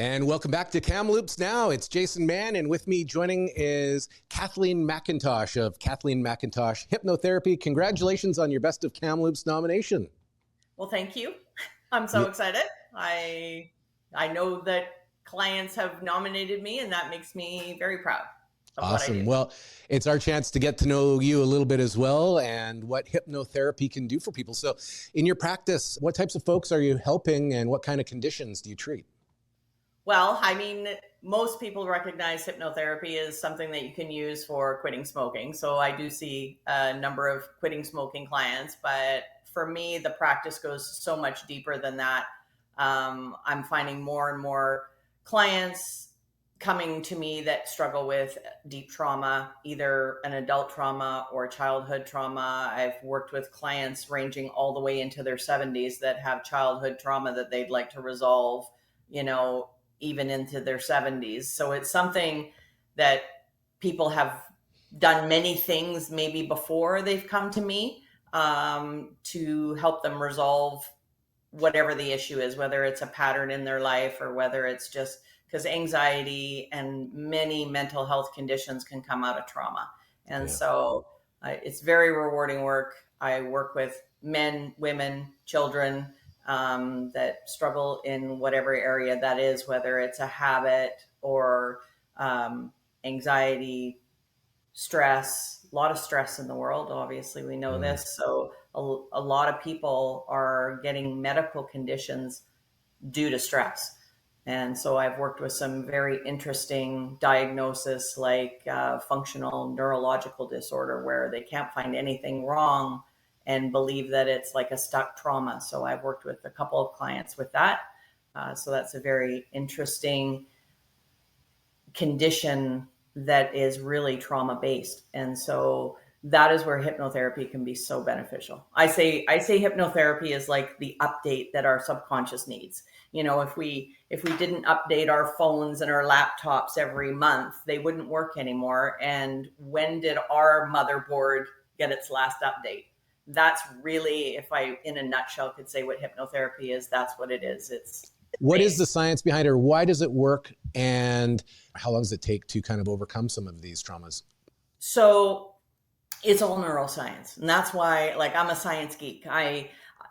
And welcome back to Kamloops Now. It's Jason Mann, and with me joining is Kathleen McIntosh of Kathleen McIntosh Hypnotherapy. Congratulations on your Best of Kamloops nomination. Well, thank you. I'm so excited. I know that clients have nominated me, and that makes me very proud of what I do. Awesome. Well, it's our chance to get to know you a little bit as well and what hypnotherapy can do for people. So in your practice, what types of folks are you helping and what kind of conditions do you treat? Well, I mean, most people recognize hypnotherapy as something that you can use for quitting smoking. So I do see a number of quitting smoking clients, but for me, the practice goes so much deeper than that. I'm finding more and more clients coming to me that struggle with deep trauma, either an adult trauma or childhood trauma. I've worked with clients ranging all the way into their 70s that have childhood trauma that they'd like to resolve, even into their 70s. So it's something that people have done many things maybe before they've come to me to help them resolve whatever the issue is, whether it's a pattern in their life or whether it's just because anxiety and many mental health conditions can come out of trauma. And so it's very rewarding work. I work with men, women, children, that struggle in whatever area that is, whether it's a habit or anxiety, stress, a lot of stress in the world. Obviously, we know this. So a lot of people are getting medical conditions due to stress. And so I've worked with some very interesting diagnosis like functional neurological disorder where they can't find anything wrong and believe that it's like a stuck trauma. So I've worked with a couple of clients with that. So that's a very interesting condition that is really trauma-based. And so that is where hypnotherapy can be so beneficial. I say hypnotherapy is like the update that our subconscious needs. If we didn't update our phones and our laptops every month, they wouldn't work anymore. And when did our motherboard get its last update? That's really, if I, in a nutshell, could say what hypnotherapy is, that's what it is. What is the science behind it, or why does it work, and how long does it take to kind of overcome some of these traumas? So it's all neuroscience. And that's why, I'm a science geek.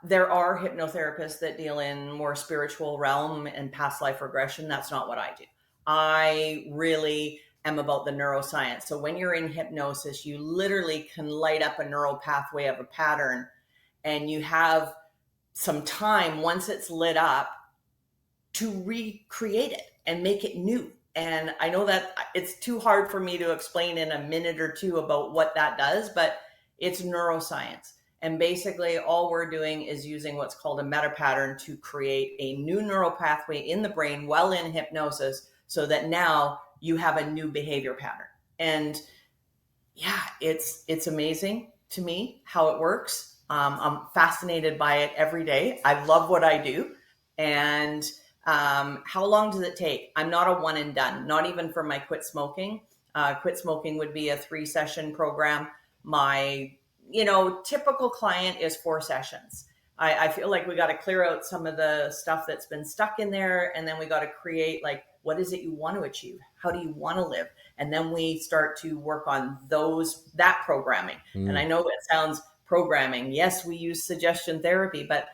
There are hypnotherapists that deal in more spiritual realm and past life regression. That's not what I do. I really am about the neuroscience. So when you're in hypnosis, you literally can light up a neural pathway of a pattern, and you have some time once it's lit up to recreate it and make it new. And I know that it's too hard for me to explain in a minute or two about what that does, but it's neuroscience. And basically all we're doing is using what's called a meta pattern to create a new neural pathway in the brain while in hypnosis, so that now you have a new behavior pattern. And it's amazing to me how it works. I'm fascinated by it every day. I love what I do. And how long does it take? I'm not a one and done, not even for my quit smoking. Quit smoking would be a 3-session program. My, typical client is 4 sessions. I feel like we got to clear out some of the stuff that's been stuck in there. And then we got to create, what is it you want to achieve? How do you want to live? And then we start to work on that programming. And I know it sounds programming. Yes, we use suggestion therapy, but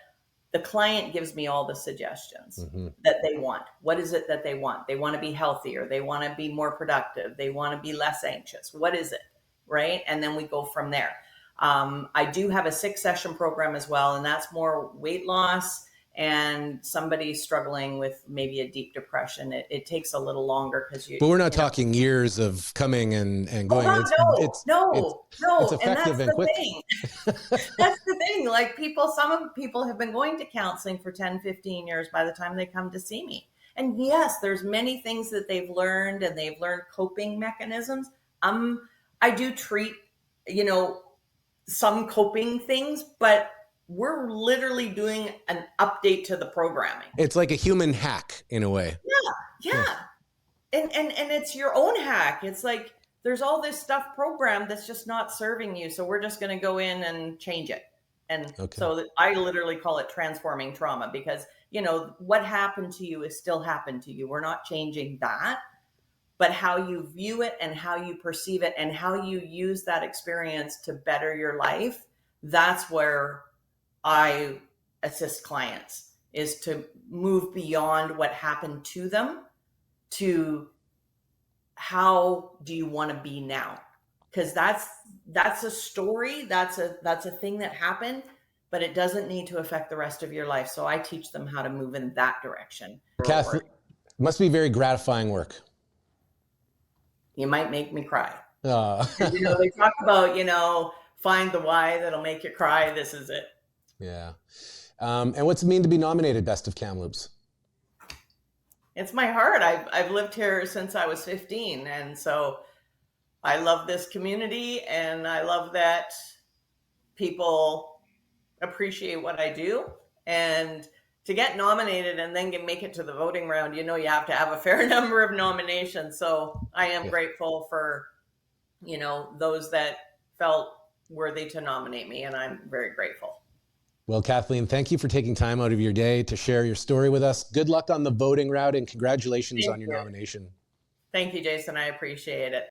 the client gives me all the suggestions that they want. What is it that they want? They want to be healthier. They want to be more productive. They want to be less anxious. What is it? Right? And then we go from there. I do have a 6-session program as well, and that's more weight loss and somebody struggling with maybe a deep depression. It takes a little longer because But we're not talking years of coming and going. No. It's effective and quick. That's the thing. Some people have been going to counseling for 10, 15 years by the time they come to see me. And yes, there's many things that they've learned, and they've learned coping mechanisms. I do treat, some coping things, but we're literally doing an update to the programming. It's like a human hack in a way. Yeah. And it's your own hack. It's like there's all this stuff programmed that's just not serving you. So we're just going to go in and change it. And Okay. so I literally call it transforming trauma, because, you know, what happened to you is still happened to you. We're not changing that, but how you view it and how you perceive it and how you use that experience to better your life. That's where I assist clients, is to move beyond what happened to them to how do you want to be now? Because that's a story, that's a thing that happened, but it doesn't need to affect the rest of your life. So I teach them how to move in that direction Kath, forward. must be very gratifying work. You might make me cry. Uh, You know, they talk about, you know, find the why that'll make you cry. This is it. yeah. And what's it mean to be nominated Best of Kamloops? It's my heart. I've lived here since I was 15. And so I love this community, and I love that people appreciate what I do. And to get nominated and then make it to the voting round, you know, you have to have a fair number of nominations. So I am grateful for, you know, those that felt worthy to nominate me, and I'm very grateful. Well, Kathleen, thank you for taking time out of your day to share your story with us. Good luck on the voting route, and congratulations on your nomination. Thank you, Jason. I appreciate it.